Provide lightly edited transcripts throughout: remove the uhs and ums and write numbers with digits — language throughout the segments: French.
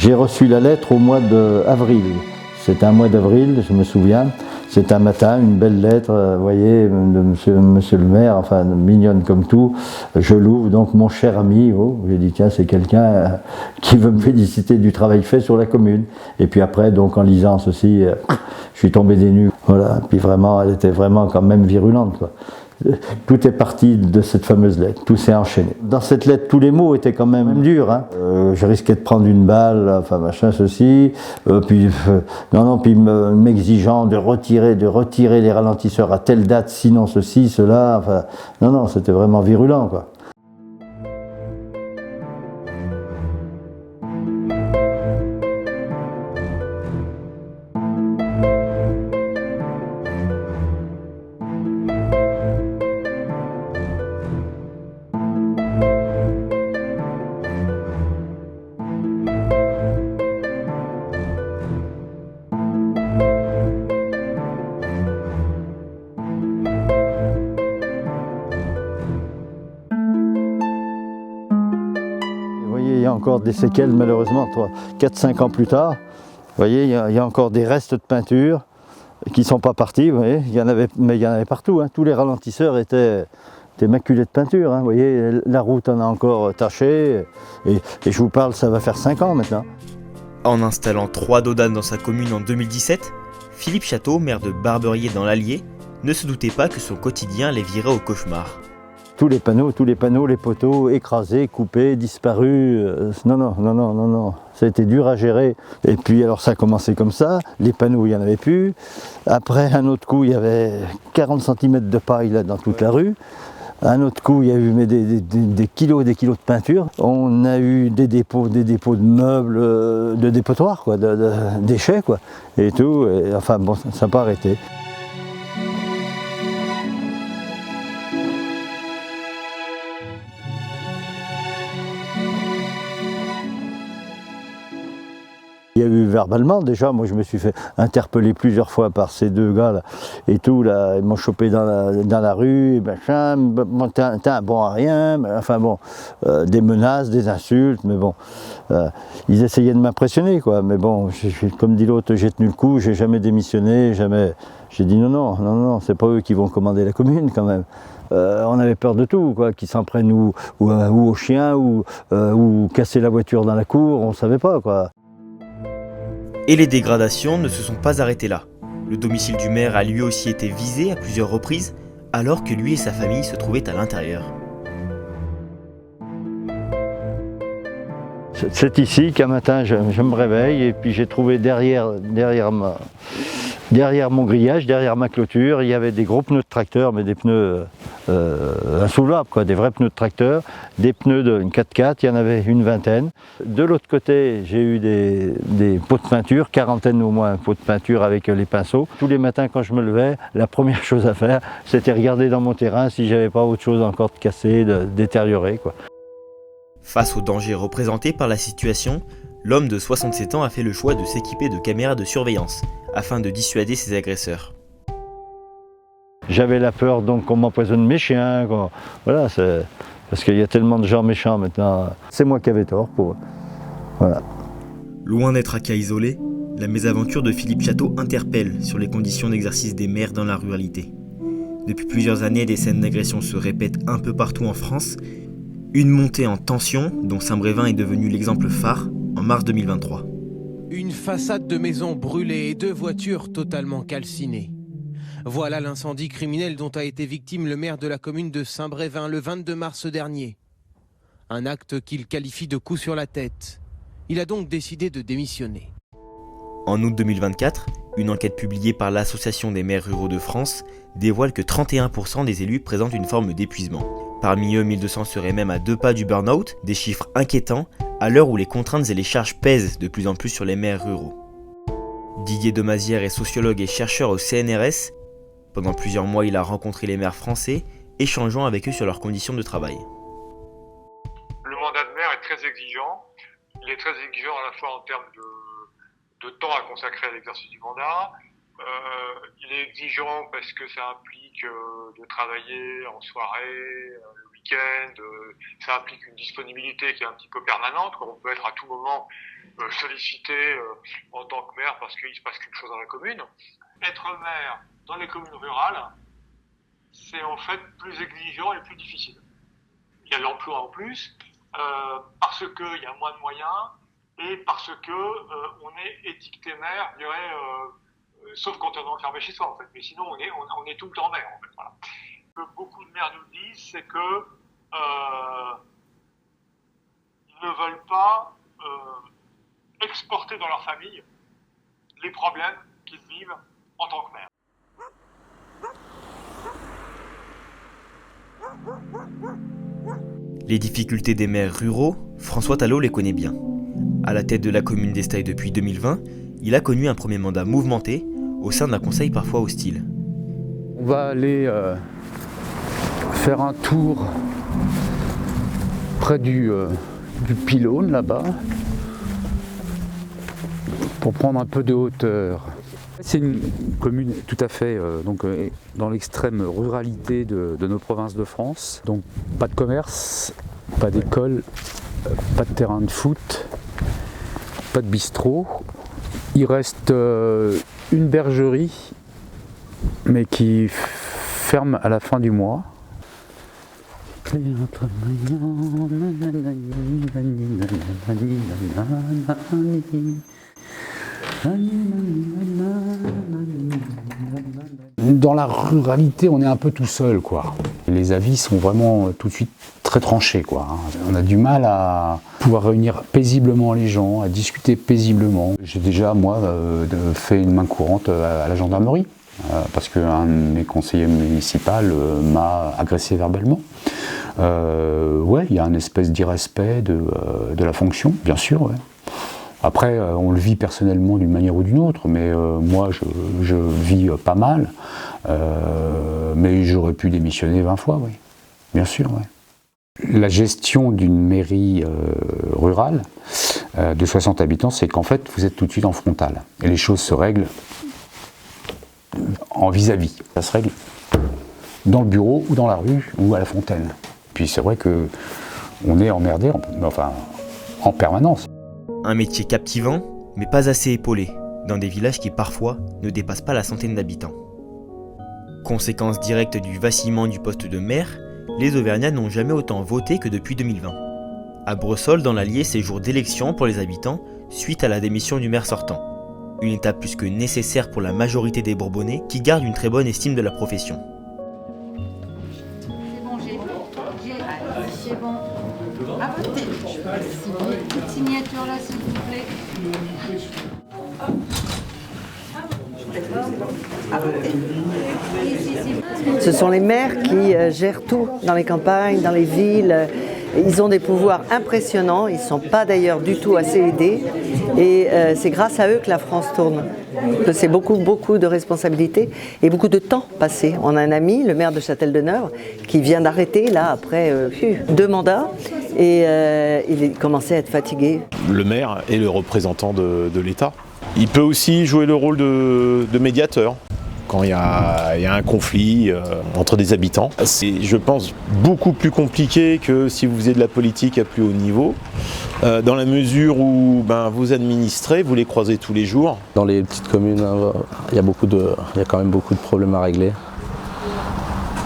J'ai reçu la lettre au mois d'avril. C'était un mois d'avril, je me souviens. C'est un matin, une belle lettre, vous voyez, de monsieur le maire, enfin mignonne comme tout. Je l'ouvre, donc mon cher ami, j'ai dit tiens, c'est quelqu'un qui veut me féliciter du travail fait sur la commune. Et puis après, donc en lisant ceci, je suis tombé des nues. Voilà, puis vraiment, elle était vraiment quand même virulente, quoi. Tout est parti de cette fameuse lettre, tout s'est enchaîné. Dans cette lettre, tous les mots étaient quand même durs. Hein. Je risquais de prendre une balle, enfin machin, ceci. Puis m'exigeant de retirer les ralentisseurs à telle date, sinon ceci, cela. Enfin, non, c'était vraiment virulent, quoi. Vous voyez, il y a encore des séquelles, malheureusement, 4-5 ans plus tard. Vous voyez, il y a encore des restes de peinture qui ne sont pas partis. Vous voyez, mais il y en avait partout. Hein. Tous les ralentisseurs étaient maculés de peinture. Hein. Vous voyez, la route en a encore taché. Et je vous parle, ça va faire 5 ans maintenant. En installant 3 dodanes dans sa commune en 2017, Philippe Château, maire de Barberier dans l'Allier, ne se doutait pas que son quotidien les virait au cauchemar. Tous les panneaux, les poteaux écrasés, coupés, disparus. Non. Ça a été dur à gérer. Et puis alors ça a commencé comme ça. Les panneaux, il n'y en avait plus. Après, un autre coup, il y avait 40 cm de paille là, dans toute la rue. Un autre coup, il y a eu des kilos et des kilos de peinture. On a eu des dépôts de meubles, de dépotoirs, quoi, de déchets, quoi, et tout. Et, enfin bon, ça n'a pas arrêté. Il y a eu verbalement déjà, moi je me suis fait interpeller plusieurs fois par ces deux gars là et tout là, ils m'ont chopé dans la rue, et machin, bon, t'es un bon à rien, mais, enfin bon, des menaces, des insultes, mais bon, ils essayaient de m'impressionner quoi, mais bon, comme dit l'autre, j'ai tenu le coup, j'ai jamais démissionné, jamais, j'ai dit non, c'est pas eux qui vont commander la commune quand même. On avait peur de tout, quoi, qu'ils s'en prennent ou aux chiens ou casser la voiture dans la cour, on savait pas quoi. Et les dégradations ne se sont pas arrêtées là. Le domicile du maire a lui aussi été visé à plusieurs reprises, alors que lui et sa famille se trouvaient à l'intérieur. C'est ici qu'un matin je me réveille et puis j'ai trouvé derrière mon grillage, derrière ma clôture, il y avait des gros pneus de tracteur, mais des pneus insoulevables, quoi, des vrais pneus de tracteur, des pneus d'une 4x4, il y en avait une vingtaine. De l'autre côté, j'ai eu des pots de peinture, quarantaine au moins pots de peinture avec les pinceaux. Tous les matins quand je me levais, la première chose à faire, c'était regarder dans mon terrain si j'avais pas autre chose encore de cassé, de détérioré, quoi. Face au danger représenté par la situation, l'homme de 67 ans a fait le choix de s'équiper de caméras de surveillance afin de dissuader ses agresseurs. J'avais la peur donc qu'on m'empoisonne mes chiens, voilà, parce qu'il y a tellement de gens méchants maintenant. C'est moi qui avais tort pour eux. Voilà. Loin d'être un cas isolé, la mésaventure de Philippe Château interpelle sur les conditions d'exercice des maires dans la ruralité. Depuis plusieurs années, des scènes d'agression se répètent un peu partout en France. Une montée en tension, dont Saint-Brévin est devenu l'exemple phare, en mars 2023. Une façade de maison brûlée et 2 voitures totalement calcinées. Voilà l'incendie criminel dont a été victime le maire de la commune de Saint-Brévin le 22 mars dernier. Un acte qu'il qualifie de coup sur la tête. Il a donc décidé de démissionner. En août 2024, une enquête publiée par l'Association des maires ruraux de France dévoile que 31% des élus présentent une forme d'épuisement. Parmi eux, 1200 seraient même à 2 pas du burn-out, des chiffres inquiétants à l'heure où les contraintes et les charges pèsent de plus en plus sur les maires ruraux. Didier Demazière est sociologue et chercheur au CNRS. Pendant plusieurs mois, il a rencontré les maires français, échangeant avec eux sur leurs conditions de travail. Le mandat de maire est très exigeant. Il est très exigeant à la fois en termes de temps à consacrer à l'exercice du mandat. Il est exigeant parce que ça implique de travailler en soirée, le week-end. Ça implique une disponibilité qui est un petit peu permanente. On peut être à tout moment sollicité en tant que maire parce qu'il se passe quelque chose dans la commune. Être maire dans les communes rurales, c'est en fait plus exigeant et plus difficile. Il y a l'emploi en plus, parce qu'il y a moins de moyens et parce que on est étiqueté maire, je dirais, sauf quand on est enfermé chez soi en fait. Mais sinon, on est tout le temps maire en fait. Voilà. Ce que beaucoup de maires nous disent, c'est que ils ne veulent pas exporter dans leur famille les problèmes qu'ils vivent en tant que maire. Les difficultés des maires ruraux, François Talot les connaît bien. À la tête de la commune d'Estailles depuis 2020, il a connu un premier mandat mouvementé au sein d'un conseil parfois hostile. On va aller faire un tour près du pylône là-bas pour prendre un peu de hauteur. C'est une commune tout à fait dans l'extrême ruralité de nos provinces de France. Donc pas de commerce, pas d'école, pas de terrain de foot, pas de bistrot. Il reste une bergerie, mais qui ferme à la fin du mois. Dans la ruralité, on est un peu tout seul, quoi. Les avis sont vraiment tout de suite très tranchés, quoi. On a du mal à pouvoir réunir paisiblement les gens, à discuter paisiblement. J'ai déjà, moi, fait une main courante à la gendarmerie, parce qu'un de mes conseillers municipaux m'a agressé verbalement. Ouais, il y a une espèce d'irrespect de la fonction, bien sûr, ouais. Après, on le vit personnellement d'une manière ou d'une autre, mais moi, je vis pas mal. Mais j'aurais pu démissionner 20 fois, oui. Bien sûr, oui. La gestion d'une mairie rurale de 60 habitants, c'est qu'en fait, vous êtes tout de suite en frontal. Et les choses se règlent en vis-à-vis. Ça se règle dans le bureau, ou dans la rue, ou à la fontaine. Puis c'est vrai qu'on est emmerdé, en permanence. Un métier captivant, mais pas assez épaulé, dans des villages qui parfois ne dépassent pas la centaine d'habitants. Conséquence directe du vacillement du poste de maire, les Auvergnats n'ont jamais autant voté que depuis 2020. À Bressolles, dans l'Allier, c'est jour d'élection pour les habitants suite à la démission du maire sortant. Une étape plus que nécessaire pour la majorité des Bourbonnais qui gardent une très bonne estime de la profession. C'est bon, c'est bon. À voter. Petite signature là, s'il vous plaît. À voter. Ce sont les maires qui gèrent tout dans les campagnes, dans les villes. Ils ont des pouvoirs impressionnants, ils ne sont pas d'ailleurs du tout assez aidés et c'est grâce à eux que la France tourne. C'est beaucoup de responsabilités et beaucoup de temps passé. On a un ami, le maire de Châtel-de-Neuve, qui vient d'arrêter là après 2 mandats et il commençait à être fatigué. Le maire est le représentant de l'État. Il peut aussi jouer le rôle de médiateur. Quand il y a un conflit entre des habitants. C'est, je pense, beaucoup plus compliqué que si vous faisiez de la politique à plus haut niveau, dans la mesure où vous administrez, vous les croisez tous les jours. Dans les petites communes, il y a quand même beaucoup de problèmes à régler.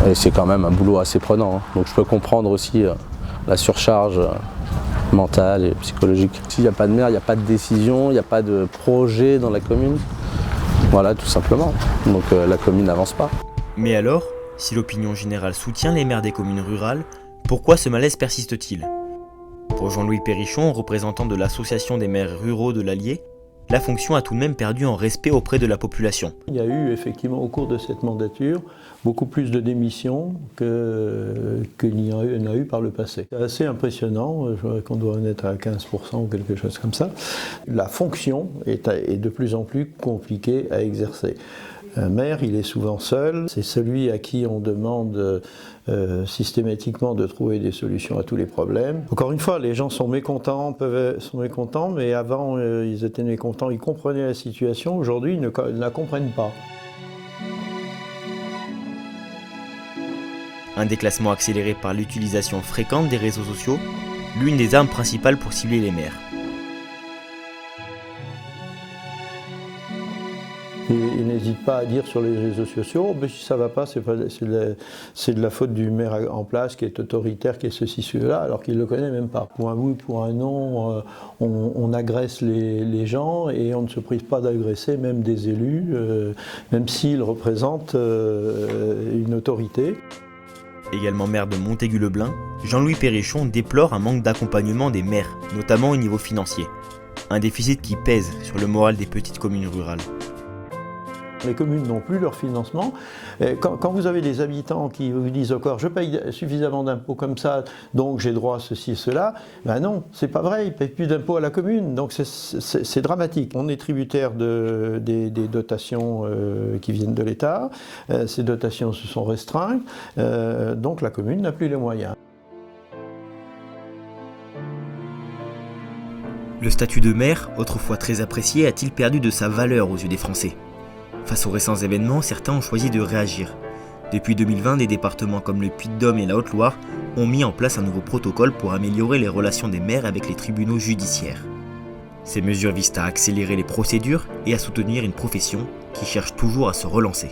Et c'est quand même un boulot assez prenant. Donc je peux comprendre aussi la surcharge mentale et psychologique. S'il n'y a pas de maire, il n'y a pas de décision, il n'y a pas de projet dans la commune. Voilà, tout simplement. Donc la commune n'avance pas. Mais alors, si l'opinion générale soutient les maires des communes rurales, pourquoi ce malaise persiste-t-il ? Pour Jean-Louis Perrichon, représentant de l'association des maires ruraux de l'Allier, la fonction a tout de même perdu en respect auprès de la population. Il y a eu effectivement au cours de cette mandature beaucoup plus de démissions qu'il n'y en a eu par le passé. C'est assez impressionnant, je crois qu'on doit en être à 15% ou quelque chose comme ça. La fonction est de plus en plus compliquée à exercer. Un maire, il est souvent seul, c'est celui à qui on demande systématiquement de trouver des solutions à tous les problèmes. Encore une fois, les gens sont mécontents, mais avant ils étaient mécontents, ils comprenaient la situation, aujourd'hui ils ne la comprennent pas. Un déclassement accéléré par l'utilisation fréquente des réseaux sociaux, l'une des armes principales pour cibler les maires. et n'hésite pas à dire sur les réseaux sociaux, oh, ben, si ça ne va pas, c'est de la faute du maire en place qui est autoritaire, qui est ceci, cela, alors qu'il ne le connaît même pas. Pour un oui, pour un non, on agresse les gens et on ne se prive pas d'agresser même des élus, même s'ils représentent une autorité. Également maire de Montaigu-le-Blain, Jean-Louis Perrichon déplore un manque d'accompagnement des maires, notamment au niveau financier. Un déficit qui pèse sur le moral des petites communes rurales. Les communes n'ont plus leur financement. Quand vous avez des habitants qui vous disent encore « je paye suffisamment d'impôts comme ça, donc j'ai droit à ceci et cela », ben non, c'est pas vrai, ils ne payent plus d'impôts à la commune, donc c'est dramatique. On est tributaire des dotations qui viennent de l'État, ces dotations se sont restreintes, donc la commune n'a plus les moyens. Le statut de maire, autrefois très apprécié, a-t-il perdu de sa valeur aux yeux des Français ? Face aux récents événements, certains ont choisi de réagir. Depuis 2020, des départements comme le Puy-de-Dôme et la Haute-Loire ont mis en place un nouveau protocole pour améliorer les relations des maires avec les tribunaux judiciaires. Ces mesures visent à accélérer les procédures et à soutenir une profession qui cherche toujours à se relancer.